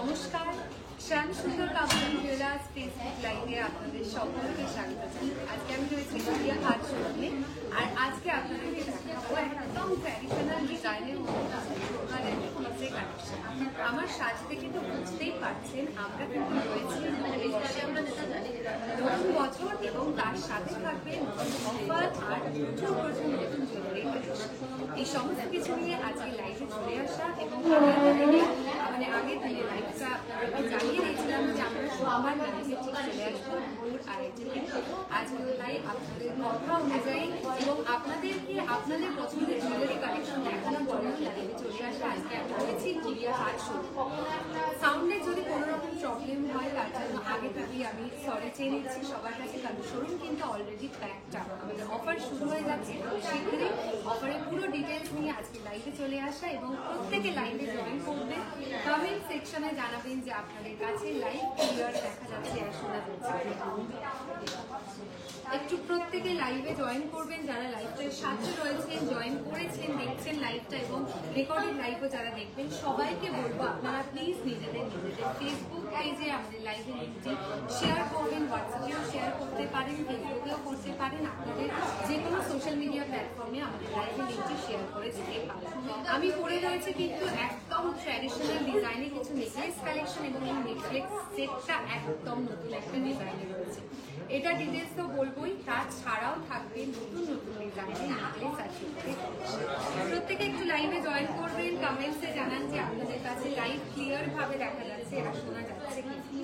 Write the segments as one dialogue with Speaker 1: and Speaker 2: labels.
Speaker 1: নমস্কার, শ্যামসুন্দর কাপড় jewellers Facebook লাইভে আপনাদের সকলকে স্বাগত জানাই। আজকে আমি রয়েছি গড়িয়া হাট শোরুমে, আর আজকে আপনাদেরকে দেখাবো একদম ট্র্যাডিশনাল ডিজাইনের মধ্যে আমার সাজ থেকে তো বুঝতেই পারছেন আমরা কিন্তু রয়েছি নতুন বছর এবং তার সাথে থাকবে অফার আর প্রচুর নতুন জুয়েলারি কালেকশন। এই সমস্ত কিছু নিয়ে আজকে লাইভে চলে আসা এবং মানে আগের দিনে লাইভটা জানিয়ে দিয়েছিলাম যে আমরা সোমবার লাইভে ঠিক চলে আসবো ভোর আড়াইটে থেকে। আজকে তাই আপনাদের কথা অনুযায়ী এবং আপনাদেরকে আপনাদের পছন্দের জুয়েলারি কালেকশন দেখানোর জন্য লাইভে চলে আসা আজকে আমি রয়েছি গড়িয়া হাট শোরুম। সাউন্ডে যদি কোনো রকম প্রবলেম হয় তার জন্য আগে থেকেই আমি সরি চেয়ে নিচ্ছি সবার কাছে, কারণ শোরুম কিন্তু অলরেডি প্যাকড আপ। আমাদের অফার শুরু হয়ে যাচ্ছে খুব শীঘ্রই। অফারের পুরো ডিটেলস নিয়ে আজকে লাইভে চলে আসা এবং প্রত্যেকে লাইভে জয়েন করবেন। কমেন্ট সেকশনে জানাবেন যে আপনাদের কাছে লাইভ ক্লিয়ার দেখা যাচ্ছে আর শোনা যাচ্ছে। একটু প্রত্যেকে লাইভে জয়েন করবেন, যারা লাইভটার সাথে রয়েছেন, জয়েন করেছেন, দেখছেন লাইভটা এবং রেকর্ডেড লাইভও যারা দেখবেন, সবাইকে বলবো আপনারা প্লিজ নিজেদের ফেসবুক পেজে আমাদের লাইভে লিঙ্কটি শেয়ার করবেন। হোয়াটসঅ্যাপেও শেয়ার করতে পারেন, ফেসবুকেও করতে পারেন, আপনাদের যে কোনো সোশ্যাল মিডিয়া প্ল্যাটফর্মে আমাদের লাইভে লিঙ্কটি শেয়ার করে দিতে পারেন। আমি পরে রয়েছে কিন্তু একদম ট্র্যাডিশনাল ডিজাইনে কিছু নেকলেস কালেকশন এবং এই নেকলেস সেটটা একদম নতুন একটা ডিজাইনে রয়েছে। এটা ডিটেলস তো বলবোই, তাছাড়াও থাকবে নতুন ডিজাইনের নেকলেস আছে। প্রত্যেকে একটু লাইভে জয়েন করবেন, কমেন্টসে জানান যে আপনাদের কাছে লাইভ ক্লিয়ার ভাবে দেখা যাচ্ছে আর শোনা যাচ্ছে কি।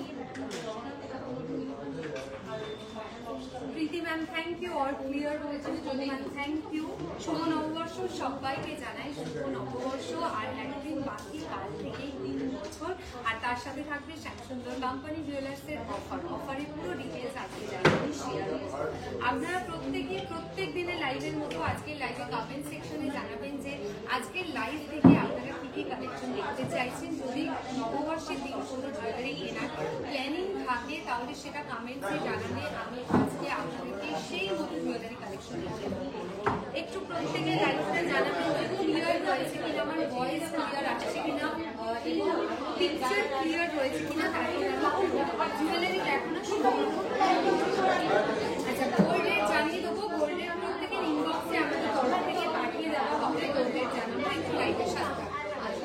Speaker 1: Preeti ma'am thank you, all clear হয়েছে। Ma'am thank you. শুভ নববর্ষ সবাইকে জানাই, শুভ নববর্ষ। আর একদিন বাকি, কাল থেকেই 3 বছর, আর তার সাথে থাকবে শ্যামসুন্দর কোম্পানি জুয়েলার্সের অফারের পুরো ডিটেলস আজকে লাইভে শেয়ার হয়েছে। আপনারা প্রত্যেক দিনের লাইভের মতো আজকের লাইভে কমেন্ট সেকশনে জানাবেন যে আজকের লাইভ থেকে আপনারা কি কি কালেকশন দেখতে চাইছেন। যদি নববর্ষের দিন কোনো জুয়েলারি কেনার প্ল্যানিং থাকে তাহলে সেটা কমেন্টসে জানালে আমি আজকে আপনাদেরকে সেই নতুন জুয়েলারি কালেকশন দিতে পারবো। একটু প্রত্যেকের লাইভটা জানাবেন যে ক্লিয়ার রয়েছে কিনা, আমার ভয়েস ক্লিয়ার আসছে কিনা এবং পিকচার ক্লিয়ার রয়েছে কিনা, তাই জুয়েলারি দেখানো শুরু করবো। আচ্ছা, গোল্ড রেট জানিয়ে দেবো। গোল্ড রেট প্রত্যেকের ইনবক্সে আমাদের তরফ থেকে পাঠিয়ে দেওয়া হবে। গোল্ড রেট জানাবো একটু লাইভের সাথে।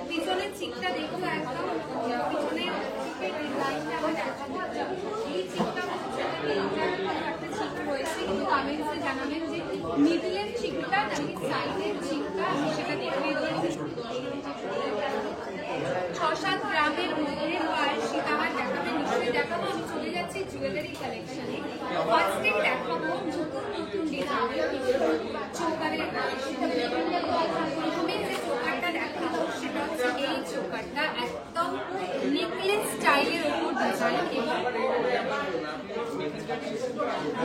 Speaker 1: পিছনের চিকটা দেখবো, একদম পিছনের চিকের ডিজাইনটা আমার দেখাবো। এই চিকটা একটা চিক রয়েছে, কিন্তু কমেন্টসে জানাবেন যে মিডলের চিকটা নাকি সাইডের চিকটা, আমি সেটা দেখিয়ে দেবো। 6-7 গ্রামের মধ্যে আর সীতাহার দেখাবে, নিশ্চয়ই দেখাবো। আমি চলে যাচ্ছি জুয়েলারি কালেকশনে। ফার্স্টে দেখাবো নতুন ডিজাইনের চোকারের কালেকশন। প্রথমে যে চোকারটা দেখাবো সেটা হচ্ছে এই চোকারটা, একদম নেকলেস স্টাইলের ওপর ডিজাইন এবং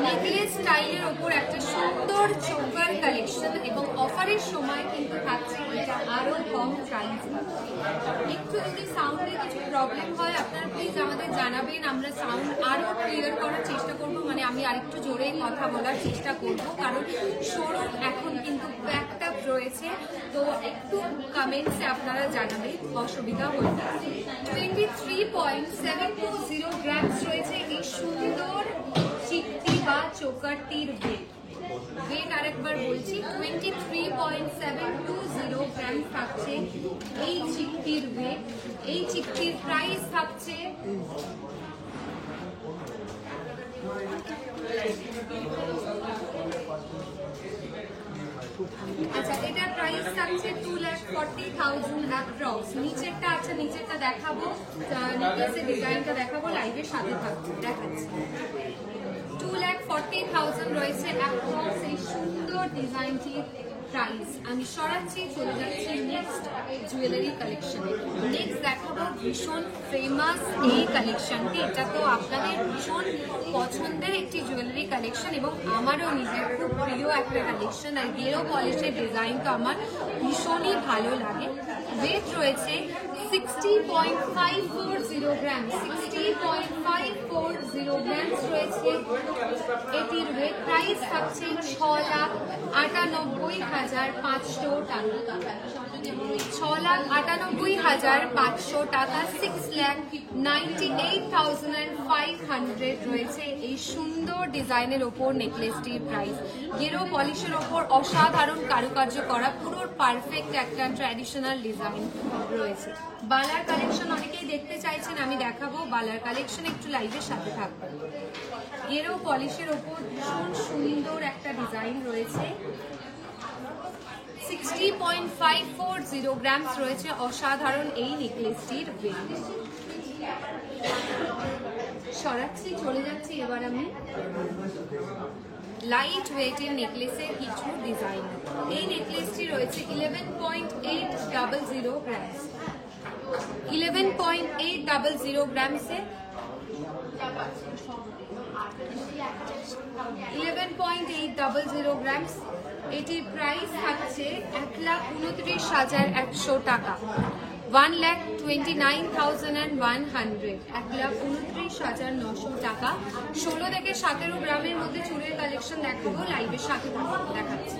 Speaker 1: নেকলেস স্টাইলের ওপর একটা সুন্দর চোকার কালেকশন এবং অফারের সময় কিন্তু থাকছে এটা আরো কম প্রাইস। একটু যদি সাউন্ডে কিছু প্রবলেম হয় আপনারা প্লিজ আমাদের জানাবেন, আমরা সাউন্ড আরো ক্লিয়ার করার চেষ্টা করব। মানে আমি আরেকটু জোরে কথা বলার চেষ্টা করব, কারণ শোরুম এখন কিন্তু প্যাকড আপ রয়েছে। তো একটু কমেন্টসে আপনারা জানাবেন, অসুবিধা হয়ে যাবে। 23.720 গ্রামস রয়েছে এই সুন্দর চিকটি বা চোকারটির ওয়েট আরেকবার বলছি, 23.720 গ্রাম থাকছে এই চিকটির ওয়েট। এই চিকটির প্রাইস থাকছে আচ্ছা, এটার প্রাইস থাকছে 2,40,000 অ্যাপ্রক্স। নিচেরটা আছে, নিচেরটা দেখাবো, নেকলেসের ডিজাইনটা দেখাবো, লাইভের সাথে থাকবে, দেখাচ্ছি। 2,40,000 রয়েছে অ্যাপ্রক্স এই সুন্দর ডিজাইনটির প্রাইস। আমি সরাচ্ছি, চলে যাচ্ছি নেক্সট জুয়েলারি কালেকশনে। নেক্সট দেখাবো ভীষণ ফেমাস এই কালেকশনটি। এটা তো আপনাদের ভীষণ পছন্দের একটি জুয়েলারি কালেকশন এবং আমারও নিজের খুব প্রিয় একটা কালেকশন। আর গেরো পলিশের ডিজাইন তো আমার ভীষণই ভালো লাগে। ওয়েট রয়েছে 60.540 গ্রাম, 60.540 গ্রামস রয়েছে এটির ওয়েট। প্রাইস থাকছে 6,98,500 টাকা, 6,98,500 টাকা, 6,98,500 রয়েছে এই সুন্দর ডিজাইনের ওপর নেকলেসটির প্রাইস। গেরো পলিশের ওপর অসাধারণ কারুকার্য করা পুরো পারফেক্ট একটা ট্র্যাডিশনাল ডিজাইন রয়েছে। বালার কালেকশন অনেকেই দেখতে চাইছেন, আমি দেখাবো বালার কালেকশন, একটু লাইভের সাথে থাকবে। গেরো পলিশের ওপর ভীষণ সুন্দর একটা ডিজাইন রয়েছে, 60.540 গ্রামস রয়েছে অসাধারণ এই নেকলেসটির ওয়েট। সরাচ্ছি, চলে যাচ্ছি এবার আমি লাইট ওয়েটের নেকলেসের কিছু ডিজাইন। এই নেকলেসটি রয়েছে 11.800 গ্রামস, 11.800 গ্রামসে 11.800 গ্রামস। এটির প্রাইস থাকছে 1,29,100 টাকা, 1,29,100, 1,29,900 টাকা। 16 থেকে 17 গ্রামের মধ্যে চুড়ের কালেকশন দেখাবো, লাইভের সাথে দেখাচ্ছি।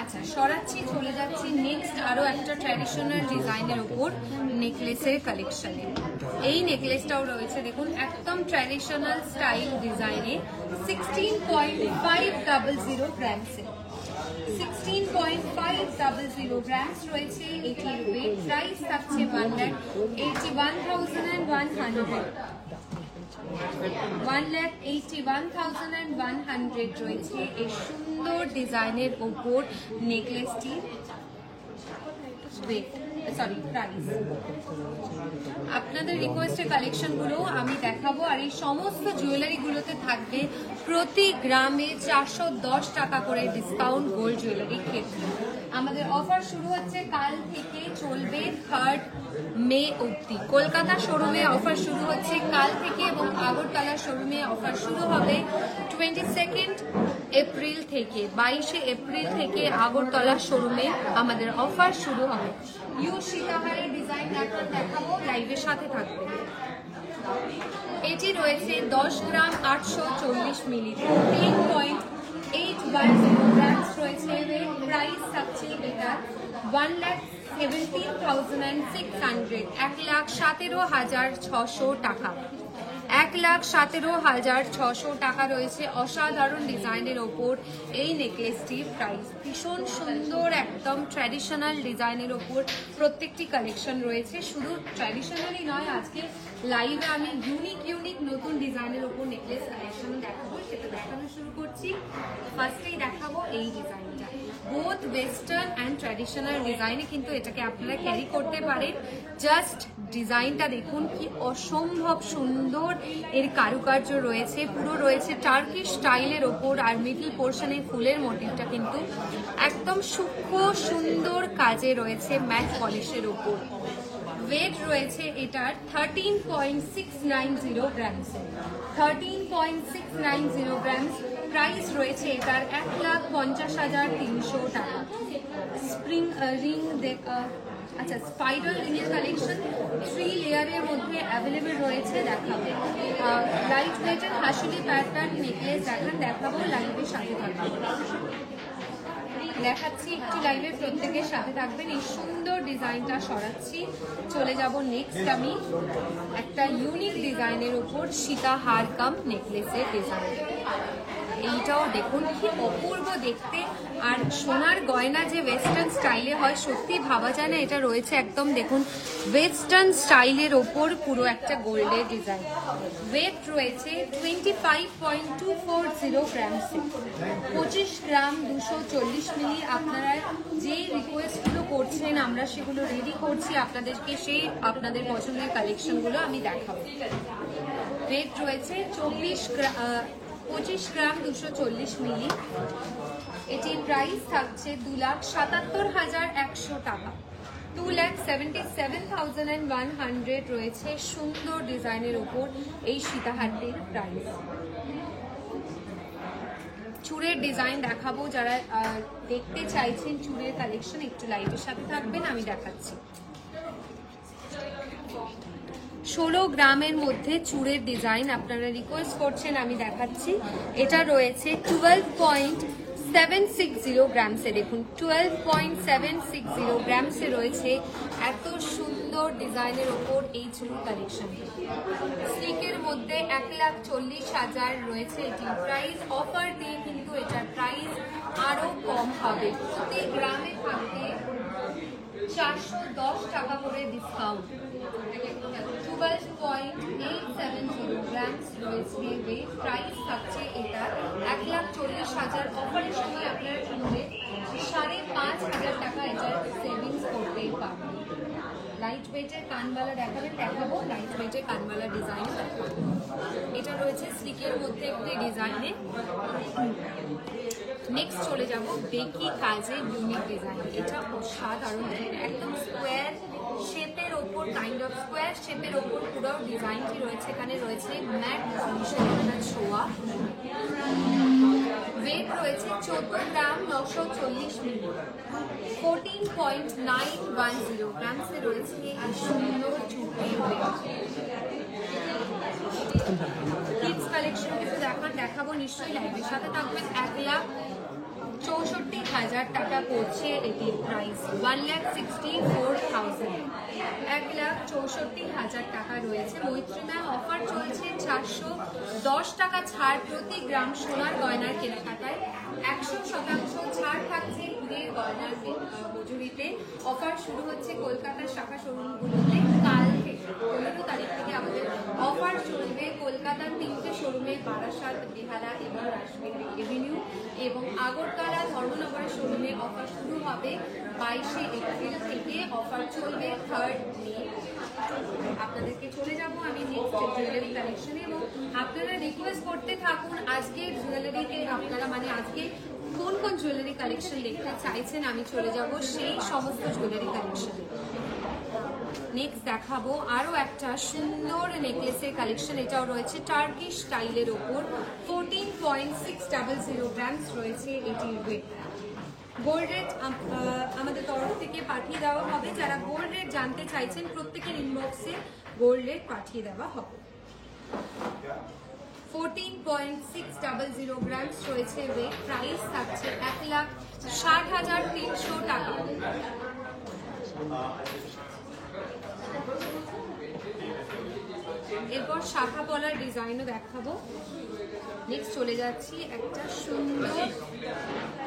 Speaker 1: আচ্ছা, সরাচ্ছি, চলে যাচ্ছি নেক্সট আরো একটা ট্র্যাডিশনাল ডিজাইনের উপর নেকলেসের কালেকশনে। এই নেকলেসটাও রয়েছে দেখুন একদম ট্র্যাডিশনাল স্টাইল ডিজাইনে, 16.500 গ্রামসে, 16.500 গ্রামস রয়েছে এটির ওয়েট। প্রাইস থাকছে 1,81,100, 1,81,100 রয়েছে এই সুন্দর ডিজাইনের ওপর নেকলেসটির ওয়েট, সরি প্রাইস। আপনাদের রিকোয়েস্টের কালেকশনগুলো আমি দেখাবো, আর এই সমস্ত জুয়েলারিগুলোতে থাকবে প্রতি গ্রামে 410 টাকা করে ডিসকাউন্ট গোল্ড জুয়েলারির ক্ষেত্রে। আমাদের অফার শুরু হচ্ছে কাল থেকে, চলবে 3 মে অবধি। কলকাতা শোরুমে অফার শুরু হচ্ছে কাল থেকে এবং আগরতলা শোরুমে অফার শুরু হবে 22 এপ্রিল থেকে। 22 এপ্রিল থেকে আগরতলা শোরুমে আমাদের অফার শুরু হবে। ইউ সীতাহারের ডিজাইন এখন দেখাবো, লাইভের সাথে থাকবে। এটি রয়েছে 10 গ্রাম 840 মিলি, 10.810 গ্রামস রয়েছে। প্রাইস থাকছে এটা 1,17,600, 1,17,600 টাকা, 1,17,600 টাকা রয়েছে অসাধারণ ডিজাইনের ওপর এই নেকলেসটির প্রাইস। ভীষণ সুন্দর একদম ট্র্যাডিশনাল ডিজাইনের ওপর প্রত্যেকটি কালেকশন রয়েছে। শুধু ট্র্যাডিশনালই নয়, আজকে লাইভে আমি ইউনিক নতুন ডিজাইনের ওপর নেকলেস কালেকশন দেখাবো, সেটা দেখানো শুরু করছি। ফার্স্টেই দেখাবো এই ডিজাইনটা, বোথ ওয়েস্টার্ন অ্যান্ড ট্র্যাডিশনাল ডিজাইনে কিন্তু এটাকে আপনারা ক্যারি করতে পারেন। জাস্ট ডিজাইনটা দেখুন কি অসম্ভব সুন্দর এর কারুকার্য রয়েছে, পুরো রয়েছে টার্কিশ স্টাইলের ওপর, আর মিডল পোর্শনে ফুলের মোটিভটা কিন্তু একদম সূক্ষ্ম সুন্দর কাজে রয়েছে ম্যাট পলিশের ওপর। ওয়েট রয়েছে এটার 13.690 গ্রামস, 13.690 গ্রামস। প্রাইস রয়েছে এটার 1,50,300 টাকা। স্প্রিং রিং আচ্ছা, স্পাইরাল রিংয়ের কালেকশন 3 লেয়ারের মধ্যে অ্যাভেলেবেল রয়েছে, দেখাবো। লাইট ওয়েটের হাসুলি প্যাটার্ন নেকলেস দেখাবো, লাইভের সাথে থাকবে, দেখাচ্ছি একটু লাইভে, প্রত্যেকের সাথে থাকবেন। এই সুন্দর ডিজাইনটা সরাচ্ছি, চলে যাব নেক্সট আমি একটা ইউনিক ডিজাইনের উপর সীতাহার কাম নেকলেসের ডিজাইন। এইটাও দেখুন কি অপূর্ব দেখতে, আর সোনার গয়না যে ওয়েস্টার্ন স্টাইলে হয় সত্যি ভাবা যায় না, এটা রয়েছে একদম দেখুন ওয়েস্টার্ন স্টাইলের ওপর পুরো একটা গোল্ডের ডিজাইন। ওয়েট রয়েছে 25.240 গ্রামস, 25 গ্রাম 240 মিলি। আপনারা যে রিকোয়েস্টগুলো করছেন আমরা সেগুলো রেডি করছি আপনাদেরকে, সেই আপনাদের পছন্দের কালেকশনগুলো আমি দেখাবো। ওয়েট রয়েছে 25 গ্রাম 240 মিলি। এটির প্রাইস থাকছে 2,77,100 টাকা, 2,77,100 রয়েছে সুন্দর ডিজাইনের উপর এই সীতাহারটির প্রাইস। চুড়ের ডিজাইন দেখাবো, যারা দেখতে চাইছেন চুড়ের কালেকশন একটু লাইভের সাথে থাকবেন, আমি দেখাচ্ছি। 16 গ্রামের মধ্যে চুড়ের ডিজাইন আপনারা রিকোয়েস্ট করছেন, আমি দেখাচ্ছি। এটা রয়েছে 12.6 760 গ্রামসে, দেখুন 12.760 গ্রামসে রয়েছে এত সুন্দর ডিজাইনের ওপর এই চুড়ি কালেকশন। স্লিকের মধ্যে 1,40,000 রয়েছে এটির প্রাইস। অফার দিয়ে কিন্তু এটার প্রাইস আরো কম হবে, প্রতি গ্রামে থাকবে 410 টাকা করে ডিসকাউন্ট। 12.870 গ্রামস রয়েছে ওয়েট, প্রাইস থাকছে এটা 1,40,000। অফারের সময় আপনারা কিনলে 5,500 টাকা এটার সেভিংস করতে পারবেন। লাইট ওয়েটের কানবালা দেখাবো লাইট ওয়েটের কানবালা ডিজাইন। এটা রয়েছে স্লিকের মধ্যে একটি ডিজাইনে। নেক্সট চলে যাব বেকি কাজের ইউনিক ডিজাইন। এটা অসাধারণ, একদম স্কোয়ার শেপের ওপর, কাইন্ড অফ স্কোয়ার শেপের ওপর পুরো ডিজাইনটি রয়েছে। এখানে রয়েছে ম্যাট ফিনিশের ছোঁয়া। ওয়েট রয়েছে 14 গ্রাম 940 মিলি। 14.910 গ্রামসে রয়েছে এই সুন্দর চুড়ি ওয়েট। কিডস কালেকশন কিছু দেখাবো নিশ্চয়ই, লাইভের সাথে থাকবেন। 1,64,000 টাকা পড়ছে এটির প্রাইস। 1,64,000, 1,64,000 টাকা রয়েছে। মৈত্রী ম্যাম অফার চলছে 410 টাকা ছাড় প্রতি গ্রাম সোনার গয়নার কেনাকাটায়। 100% ছাড় থাকছে হীরের গয়নার মজুরিতে। অফার শুরু হচ্ছে কলকাতার শাখা শোরুমগুলোতে কাল থেকে, 15 তারিখ থেকে আমাদের অফার চলবে কলকাতার 3টে শোরুমে, বারাসাত, বেহালা এবং রাসবিহারী এভিনিউ, এবং আগরতলা ধর্মনগরের শোরুমে অফার শুরু হবে 22শে এপ্রিল থেকে। অফার চলবে 3rd মে। আপনাদেরকে চলে যাব আমি নেক্সট জুয়েলারি কালেকশনে, এবং আপনারা রিকোয়েস্ট করতে থাকুন আজকের জুয়েলারিতে আপনারা মানে আজকে কোন কোন জুয়েলারি কালেকশন দেখতে চাইছেন, আমি চলে যাব সেই সমস্ত জুয়েলারি কালেকশনে। নেক্সট দেখাবো আরো একটা সুন্দর নেকলেসের কালেকশন। এটাও রয়েছে টার্কিশ স্টাইলের ওপর। 14.600 গ্রামস রয়েছে এটির ওয়েট। গোল্ড রেট আমাদের তরফ থেকে পাঠিয়ে দেওয়া হবে। যারা গোল্ড রেট জানতে চাইছেন প্রত্যেকের ইনবক্সে গোল্ড রেট পাঠিয়ে দেওয়া হবে। 14.600 গ্রামস রয়েছে ওয়েট, প্রাইস থাকছে 1,60,300 টাকা। এরপর শাখা পলার ডিজাইনও দেখাবো। নেক্সট চলে যাচ্ছি একটা সুন্দর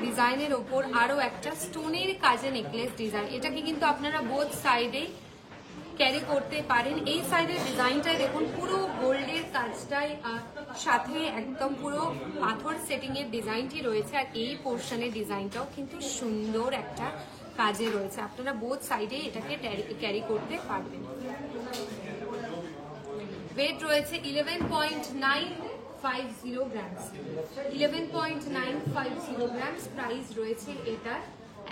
Speaker 1: ডিজাইনের ওপর আরো একটা স্টোনের কাজে নেকলেস ডিজাইন। এটাকে কিন্তু আপনারা বোথ সাইডে ক্যারি করতে পারেন। এই সাইডের ডিজাইনটাই দেখুন, পুরো গোল্ডের কাজটাই সাথে একদম পুরো পাথর সেটিং এর ডিজাইনটি রয়েছে, আর এই পোর্শনের ডিজাইনটাও কিন্তু সুন্দর একটা কাজে রয়েছে। আপনারা বোথ সাইডে এটাকে ক্যারি করতে পারবেন। ওয়েট রয়েছে 11.950 গ্রামস। 11.950 গ্রামস প্রাইস রয়েছে এটার।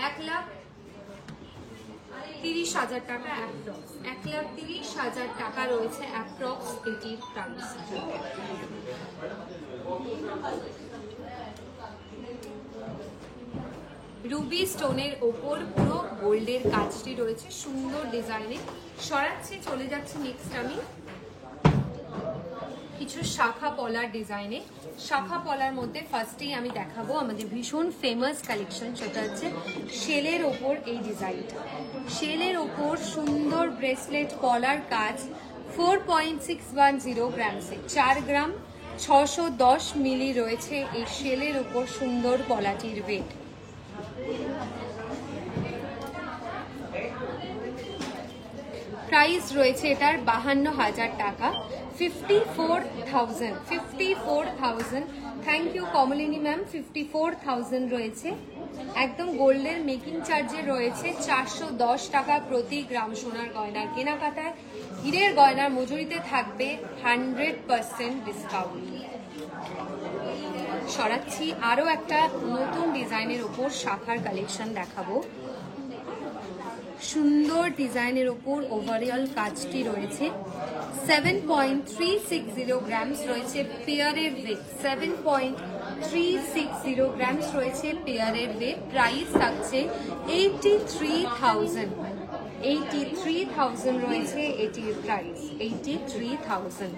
Speaker 1: 1,30,000 টাকা অ্যাপ্রক্স। 1,30,000 টাকা রয়েছে অ্যাপ্রক্স এটির প্রাইস। রুবি স্টোনের ওপর পুরো গোল্ডের কাজটি রয়েছে সুন্দর ডিজাইনে। সরাচ্ছি, চলে যাচ্ছে নেক্সট আমি কিছু শাখা পলার ডিজাইনে। শাখা পলার মধ্যে ফার্স্টেই আমি দেখাবো আমাদের ভীষণ ফেমাস কালেকশন, সেটা হচ্ছে শেলের ওপর এই ডিজাইনটা। শেলের ওপর সুন্দর ব্রেসলেট পলার কাজ। 4.610 গ্রামসে, 4 গ্রাম 610 মিলি রয়েছে এই শেলের ওপর সুন্দর পলাটির ওয়েট। প্রাইস রয়েছে এটার 52,000 টাকা। 54,000। Thank you Kamalini ma'am. 54,000 রয়েছে। একদম গোল্ডের মেকিং চার্জে রয়েছে 410 টাকা প্রতি গ্রাম সোনার গয়নার কেনাকাটায়। হীরের গয়নার মজুরিতে থাকবে 100% ডিসকাউন্ট। সরাচ্ছি আরো একটা নতুন ডিজাইনের ওপর শাখার কালেকশন দেখাবো। সুন্দর ডিজাইনের ওপর ওভারঅল কাজটি রয়েছে। 7.360 গ্রামস রয়েছে পেয়ারের ওয়েট। 7.360 গ্রামস রয়েছে পেয়ারের ওয়েট। প্রাইস থাকছে 83,000। 83,000 রয়েছে এটির প্রাইস। 83,000।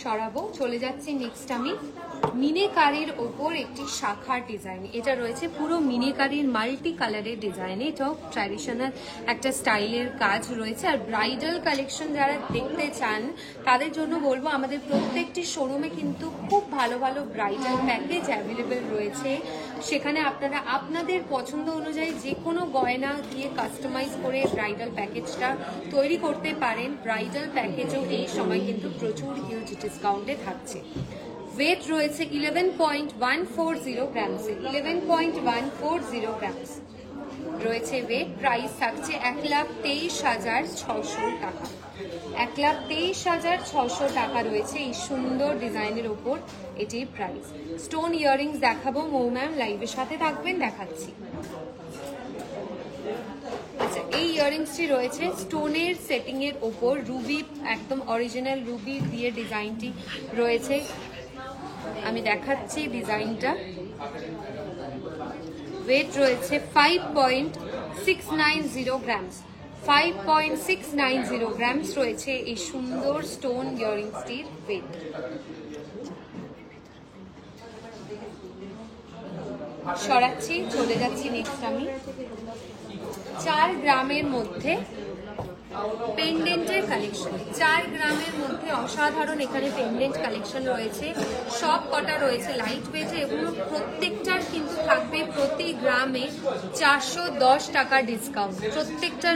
Speaker 1: সরাবো। চলে যাচ্ছি নেক্সট আমি মিনেকারির ওপর একটি শাখার ডিজাইন। এটা রয়েছে পুরো মিনেকারির মাল্টি কালারের ডিজাইন, এটাও ট্র্যাডিশনাল একটা স্টাইলের কাজ রয়েছে। আর ব্রাইডাল কালেকশন যারা দেখতে চান তাদের জন্য বলবো আমাদের প্রত্যেকটি শোরুমে কিন্তু খুব ভালো ভালো ব্রাইডাল প্যাকেজ অ্যাভেলেবেল রয়েছে। সেখানে আপনারা আপনাদের পছন্দ অনুযায়ী যে কোনো গয়না দিয়ে কাস্টমাইজ করে ব্রাইডাল প্যাকেজটা তৈরি করতে পারেন। ব্রাইডাল প্যাকেজও এই সময় কিন্তু প্রচুর হিউজ ডিসকাউন্টে থাকছে। ওয়েট রয়েছে 11.140 গ্রামসে, 11.140 গ্রামস রয়েছে ওয়েট। প্রাইস থাকছে 1,23,600 টাকা। 1,23,600 টাকা রয়েছে এই সুন্দর ডিজাইনের ওপর এটির প্রাইস। স্টোন ইয়াররিংস দেখাবো মৌ ম্যাম, লাইভের সাথে থাকবেন, দেখাচ্ছি। আচ্ছা, এই ইয়াররিংসটি রয়েছে স্টোনের সেটিং এর ওপর, রুবি একদম অরিজিনাল রুবি দিয়ে ডিজাইনটি রয়েছে। আমি দেখাচ্ছি ডিজাইনটা। ওয়েট রয়েছে 5.690 গ্রামস, 5.690 গ্রামস রয়েছে এই সুন্দর স্টোন ইয়াররিংসটির ওয়েট। সরাচ্ছি, চলে যাচ্ছি নেক্সট আমি 4 গ্রামের মধ্যে পেন্ডেন্টের কালেকশন। 4 গ্রামের মধ্যে অসাধারণ এখানে পেন্ডেন্ট কালেকশন রয়েছে। সব কটা রয়েছে লাইট ওয়েটে এবং প্রত্যেকটার কিন্তু থাকবে প্রতি গ্রামে 410 টাকা ডিসকাউন্ট। প্রত্যেকটার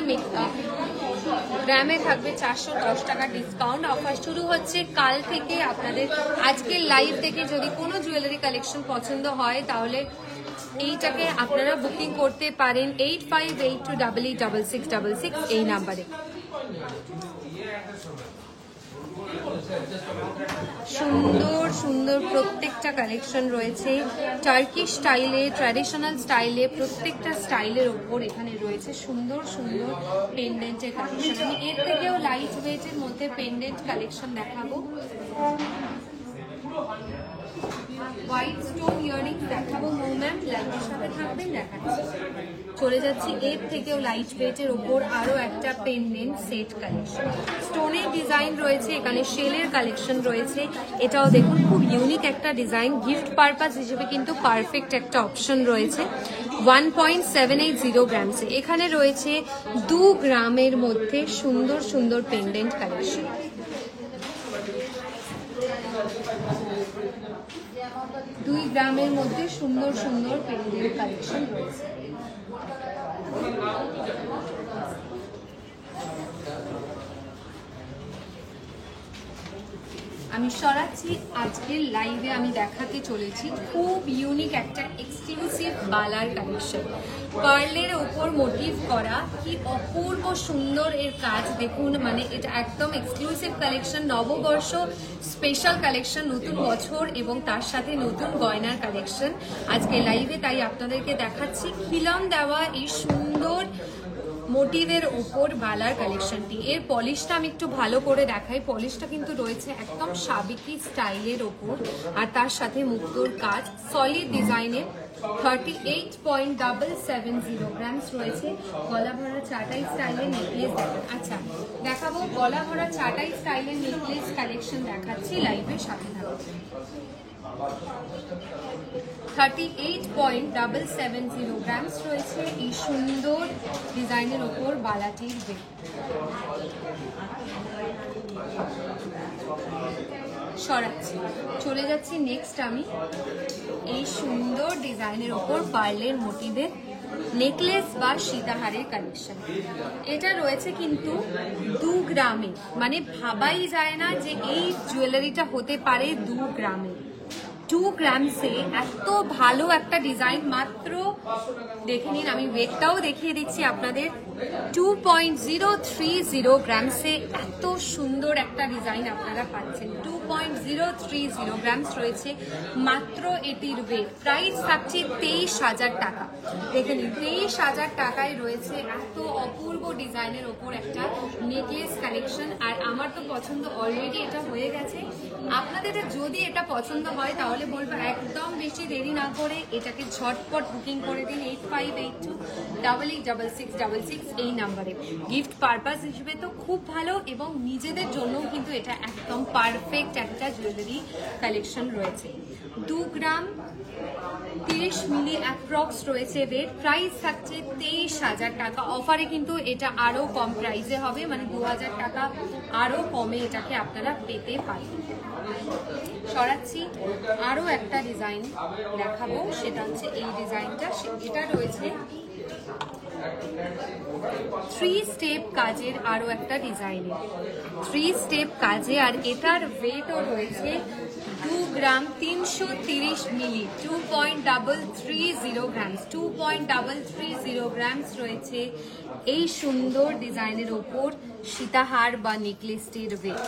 Speaker 1: গ্রামে থাকবে 410 টাকা ডিসকাউন্ট। অফার শুরু হচ্ছে কাল থেকে। আপনাদের আজকের লাইভ থেকে যদি কোনো জুয়েলারি কালেকশন পছন্দ হয় তাহলে এইটাকে আপনারা বুকিং করতে পারেন 8582886666 এই নাম্বারে। সুন্দর সুন্দর প্রত্যেকটা কালেকশন রয়েছে টার্কি স্টাইলে, ট্র্যাডিশনাল স্টাইলে, প্রত্যেকটা স্টাইলের ওপর এখানে রয়েছে সুন্দর সুন্দর পেন্ডেন্টের কালেকশন। আমি এর থেকেও লাইট ওয়েটের মধ্যে পেন্ডেন্ট কালেকশন দেখাবো। হোয়াইট স্টোন ইয়াররিংস দেখাবো মৌ ম্যাম, লাইটের সাথে থাকবেন, দেখাচ্ছি। চলে যাচ্ছি এর থেকেও লাইট ওয়েটের ওপর আরো একটা পেন্ডেন্ট সেট কালেকশন। স্টোনের ডিজাইন রয়েছে, এখানে শেলের কালেকশন রয়েছে। এটাও দেখুন খুব ইউনিক একটা ডিজাইন, গিফট পারপাস হিসেবে কিন্তু পারফেক্ট একটা অপশন রয়েছে। 1.780 গ্রামসে এখানে রয়েছে 2 গ্রামের মধ্যে সুন্দর সুন্দর পেন্ডেন্ট কালেকশন। 2 গ্রামের মধ্যে সুন্দর সুন্দর পেন্ডেন্ট কালেকশন রয়েছে। আমি সরাচ্ছি আজকের লাইভে আমি দেখাতে চলেছি খুব ইউনিক একটা এক্সক্লুসিভ বালার কালেকশন। পার্লের ওপর মোটিভ করা, কি অপূর্ব সুন্দর এর কাজ দেখুন। মানে এটা একদম এক্সক্লুসিভ কালেকশন, নববর্ষ স্পেশাল কালেকশন, নতুন বছর এবং তার সাথে নতুন গয়নার কালেকশন আজকে লাইভে। তাই আপনাদেরকে দেখাচ্ছি খিলাম দেওয়া এই সুন্দর মোটিভের উপর বালার কালেকশনটি। এর পলিশটা আমি একটু ভালো করে দেখাই। পলিশটা কিন্তু রয়েছে একদম সাবেকি স্টাইলের ওপর, আর তার সাথে মুক্তোর কাজ, সলিড ডিজাইনের। 38.770 গ্রামস রয়েছে। গলা ভরা চাটাই স্টাইলের নেকলেস দেখান। আচ্ছা, দেখাবো গলা ভরা চাটাই স্টাইলের নেকলেস কালেকশন দেখাচ্ছি, লাইভের সাথে থাকবে। 38.770 গ্রামস রয়েছে এই সুন্দর ডিজাইনের ওপর বালাটির ওয়েট। সরাচ্ছি, চলে যাচ্ছি নেক্সট আমি এই সুন্দর ডিজাইনের ওপর পার্লের মোটিভের নেকলেস বা সীতাহারের কালেকশন। এটা রয়েছে কিন্তু 2 গ্রামে, মানে ভাবাই যায় না যে এই জুয়েলারিটা হতে পারে 2 গ্রামে। 2 গ্রামসে এত ভালো একটা ডিজাইন, মাত্র দেখে নিন, আমি ওয়েটটাও দেখিয়ে দিচ্ছি আপনাদের। 2.030 গ্রামসে এত সুন্দর একটা ডিজাইন আপনারা পাচ্ছেন। 2.030 গ্রামস রয়েছে মাত্র এটির ওয়েট। প্রাইস থাকছে 23,000 টাকা। দেখে নিন, 23,000 টাকায় রয়েছে এত অপূর্ব ডিজাইনের ওপর একটা নেকলেস কালেকশন। আর আমার তো পছন্দ অলরেডি এটা হয়ে গেছে। আপনাদের যদি এটা পছন্দ হয় তাহলে বলবো একদম বেশি দেরি না করে এটাকে ঝটপট বুকিং করে দিন 8582886666 এই নাম্বারে। গিফট পারপাস হিসেবে তো খুব ভালো এবং নিজেদের জন্য কিন্তু এটা একদম পারফেক্ট একটা জুয়েলারি কালেকশন রয়েছে। 2 গ্রাম 30 মিলি অ্যাপ্রক্স রয়েছে রেট, প্রাইস থাকছে 23,000 টাকা। অফারে কিন্তু এটা আরো কম প্রাইসে হবে, মানে 2,000 টাকা আরো কমে এটাকে আপনারা পেতে পারেন। সরাচ্ছি আরো একটা ডিজাইন দেখাবো, সেটা হচ্ছে এই ডিজাইনটা। এটা রয়েছে 3 স্টেপ কাজের আরো একটা ডিজাইনের 3 স্টেপ কাজে, আর এটার ওয়েটও রয়েছে 2 গ্রাম 330 মিলি 2.330 গ্রামস 2.330 গ্রামস রয়েছে এই সুন্দর ডিজাইনের ওপর সীতাহার বা নেকলেসটির ওয়েট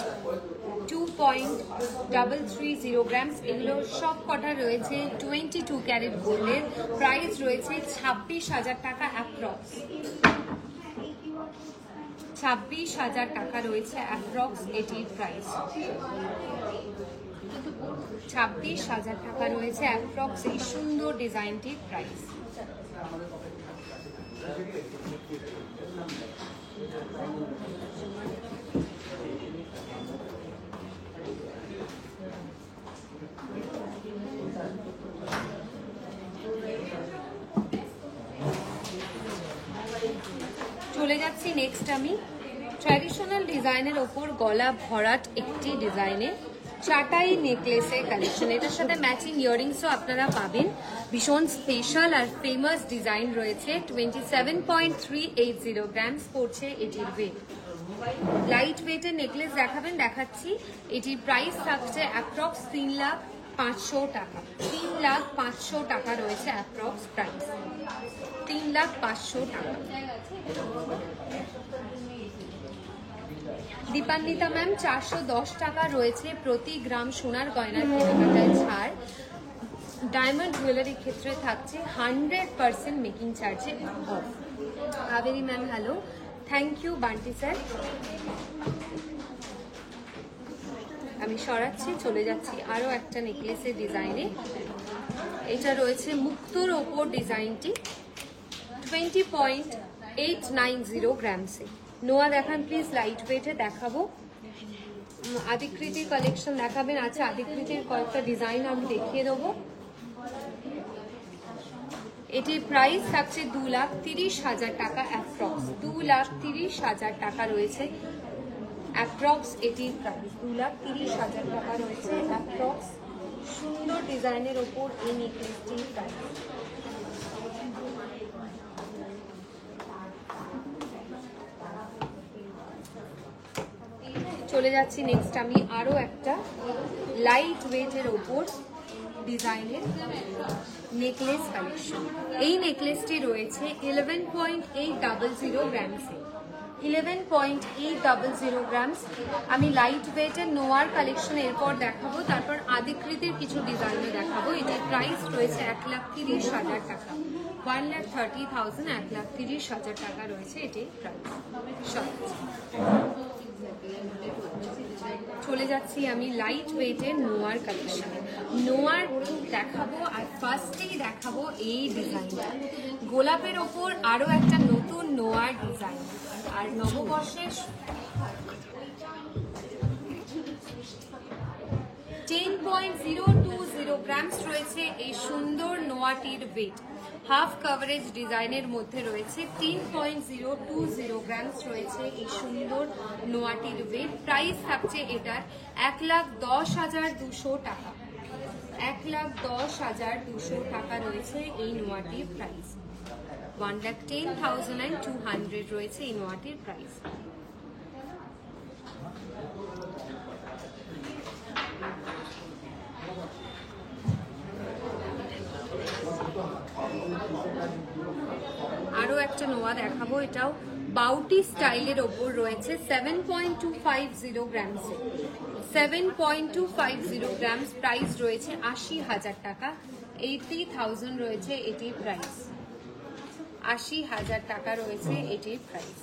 Speaker 1: 2.330 গ্রামস। এগুলো সব কটা রয়েছে 22 ক্যারেট গোল্ডের, প্রাইস রয়েছে 26,000 টাকা অ্যাপ্রক্স। 26,000 টাকা রয়েছে অ্যাপ্রক্স এটির প্রাইস। 26,000 টাকা রয়েছে অ্যাপ্রক্স এই সুন্দর ডিজাইনটির প্রাইস। চলে যাচ্ছি নেক্সট আমি ট্র্যাডিশনাল ডিজাইনের ওপর গলা ভরাট একটি ডিজাইনে চাটাই নেকলেসের কালেকশন। এটার সাথে ম্যাচিং ইয়াররিংসও আপনারা পাবেন। ভীষণ স্পেশাল আর ফেমাস ডিজাইন রয়েছে। 27.380 গ্রামস পড়ছে এটির ওয়েট। লাইট ওয়েটের নেকলেস দেখাচ্ছি। এটির প্রাইস থাকছে অ্যাপ্রক্স 3,500,000 টাকা। 3,500,000 টাকা রয়েছে অ্যাপ্রক্স প্রাইস। 3,500,000 টাকা। দীপান্বিতা ম্যাম 410 টাকা রয়েছে প্রতি গ্রাম সোনার গয়নার কেনাকাটায় ছাড়। ডায়মন্ড জুয়েলারির ক্ষেত্রে থাকছে 100% মেকিং চার্জে off. Kaveri ma'am hello, thank you Bunty sir. আমি সরাচ্ছি, চলে যাচ্ছি আরো একটা নেকলেসের ডিজাইনে। এটা রয়েছে মুক্তোর ওপর ডিজাইনটি 20.890 গ্রামসে। নোয়া দেখান প্লিজ, লাইট ওয়েটে দেখাবো। আদিকৃতির কালেকশন দেখাবেন? আচ্ছা, আদিকৃতির কয়েকটা ডিজাইন আমি দেখিয়ে দেবো। এটির প্রাইস থাকছে 2,30,000 টাকা অ্যাপ্রক্স। 2,30,000 টাকা রয়েছে অ্যাপ্রক্স এটির প্রাইস। 2,30,000 টাকা রয়েছে অ্যাপ্রক্স সুন্দর ডিজাইনের ওপর এই নেকলেসটির প্রাইস। চলে যাচ্ছি নেক্সট আমি আরো একটা লাইট ওয়েটের ওপর ডিজাইনের নেকলেস কালেকশন। এই নেকলেসটি রয়েছে 11.800 গ্রামসে। 11.800 গ্রামস। আমি লাইট ওয়েটের নোয়ার কালেকশন এরপর দেখাবো, তারপর আদিকৃতির কিছু ডিজাইনও দেখাবো। এটির প্রাইস রয়েছে 1,30,000 টাকা। 1,30,000 1,30,000 টাকা রয়েছে এটির প্রাইস। চলে যাচ্ছি আমি লাইট ওয়েটের নোয়ার কালেকশনে। নোয়ার দেখাবো, আর ফার্স্টেই দেখাবো এই ডিজাইনটা। গোলাপের ওপর আরো একটা নতুন নোয়ার ডিজাইন। আর নববর্ষের 10.020 গ্রামস রয়েছে এই সুন্দর নোয়াটির ওয়েট। হাফ কভারেজ ডিজাইনের মধ্যে রয়েছে 10.020 গ্রামস রয়েছে এই সুন্দর নোয়াটির ওয়েট। প্রাইস থাকছে এটার 1,10,200 টাকা। 1,10,200 টাকা রয়েছে এই নোয়াটির প্রাইস। 1,10,200 রয়েছে এই নোয়াটির প্রাইস। আরো একটা নোয়া দেখাবো, এটাও বাউটি স্টাইলের ওপর রয়েছে 7.250 গ্রামসে। 7.250 গ্রামস। প্রাইস রয়েছে 80,000 টাকা। 80,000 রয়েছে এটির প্রাইস। 80,000 টাকা রয়েছে এটির প্রাইস।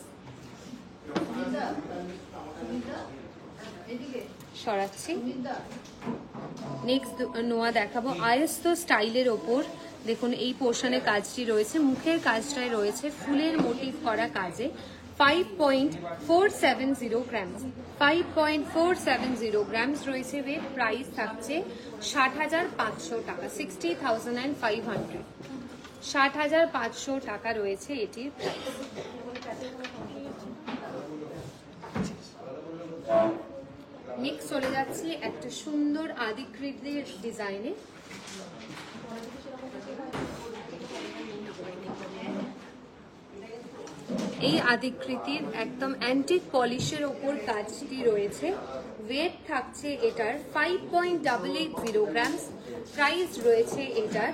Speaker 1: সরাচ্ছি। নেক্সট নোয়া দেখাবো আয়স্ত স্টাইলের ওপর। দেখুন এই পোর্শনে কাজটি রয়েছে, মুখের কাজটায় রয়েছে ফুলের মোটিভ করা কাজে। 5.470 গ্রামস, 5.470 গ্রামস রয়েছে ওয়েট। প্রাইস থাকছে 60,500 টাকা, 60,500, 60,500 টাকা রয়েছে এটির প্রাইস। নেক্সট চলে যাচ্ছি একটা সুন্দর আদিকৃতির ডিজাইনে। এই আদিকৃতির একদম অ্যান্টিক পলিশের ওপর কাজটি রয়েছে। ওয়েট থাকছে এটার 5.880 গ্রামস। প্রাইস রয়েছে এটার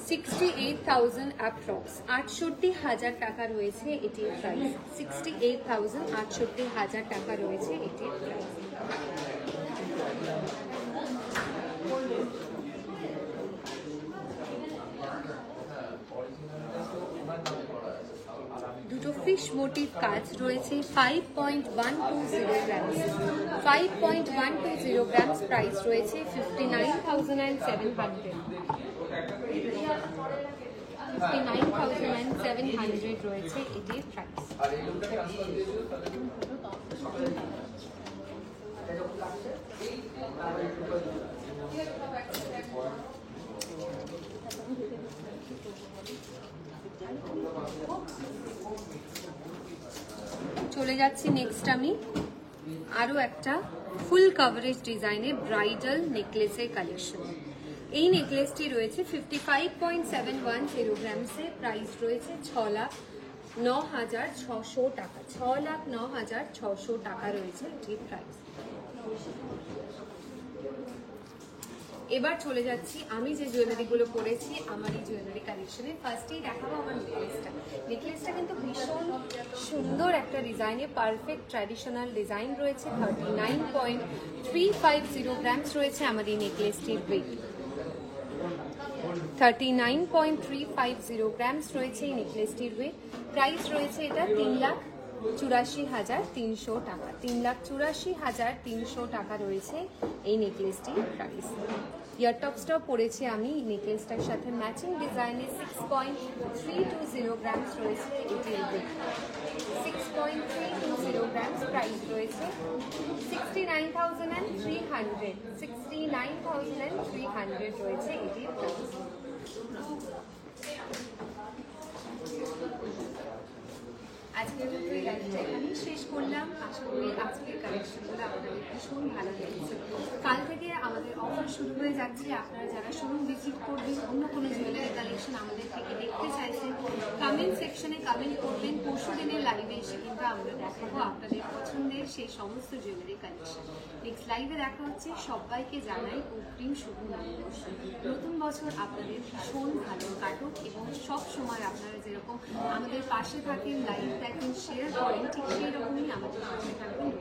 Speaker 1: 68,000 অ্যাপ্রক্স, 68,000 টাকা রয়েছে এটির প্রাইস। 68,000, 68,000 টাকা রয়েছে এটির প্রাইস। দুটো ফিশ মোটিভ কাজ রয়েছে। 5.120 গ্রামস, 5.120 গ্রামস। প্রাইস রয়েছে 59,700, 59,700 রয়েছে এটির প্রাইস। চলে যাচ্ছি নেক্সট আমি আরো একটা ফুল কভারেজ ডিজাইনে ব্রাইডাল নেকলেসের কালেকশন। এই নেকলেসটি রয়েছে 55.710 গ্রামসে। প্রাইস রয়েছে 6,09,600 টাকা, 6,09,600 টাকা রয়েছে এটির প্রাইস। এবার চলে যাচ্ছি আমি যে জুয়েলারিগুলো পরেছি আমার এই জুয়েলারি কালেকশনে। ফার্স্টেই দেখাবো আমার নেকলেসটা। নেকলেসটা কিন্তু ভীষণ সুন্দর একটা ডিজাইনে, পারফেক্ট ট্র্যাডিশনাল ডিজাইন রয়েছে। 39.350 গ্রামস রয়েছে আমার এই নেকলেসটির ওয়েট। 39.350 গ্রামস রয়েছে এই নেকলেসটির ওয়েট। প্রাইস রয়েছে এটা 3,84,300 টাকা, 3,84,300 টাকা রয়েছে এই নেকলেসটির প্রাইস। ইয়ার টপসটাও পরেছি আমি নেকলেসটার সাথে ম্যাচিং ডিজাইনে। 6.320 গ্রামস রয়েছে এটির ওয়েট, 6.320 গ্রামস। প্রাইস রয়েছে 69,300, 69,300 রয়েছে এটির প্রাইস। আজকের মতো এই লাইভটা এখানেই শেষ করলাম। আশা করি আজকের কালেকশনগুলো আপনাদের ভীষণ ভালো লেগেছে। কাল থেকে আমাদের অফার শুরু হয়ে যাচ্ছে। আপনারা যারা শোরুম ভিজিট করবেন, অন্য কোনো জুয়েলারি কালেকশন আমাদের থেকে দেখতে চাইছেন, কমেন্ট সেকশনে কমেন্ট করবেন। পরশু দিনের লাইভে এসে কিন্তু আমরা দেখাবো আপনাদের পছন্দের সেই সমস্ত জুয়েলারি কালেকশন। নেক্সট লাইভে দেখা হচ্ছে। সবাইকে জানাই অগ্রিম শুভ নববর্ষ। নতুন বছর আপনাদের ভীষণ ভালো কাটুক এবং সব সময় আপনারা যেরকম আমাদের পাশে থাকেন, লাইভ দেখেন, শেয়ার করেন, ঠিক সেই রকমই আমাদের পাশে থাকবেন।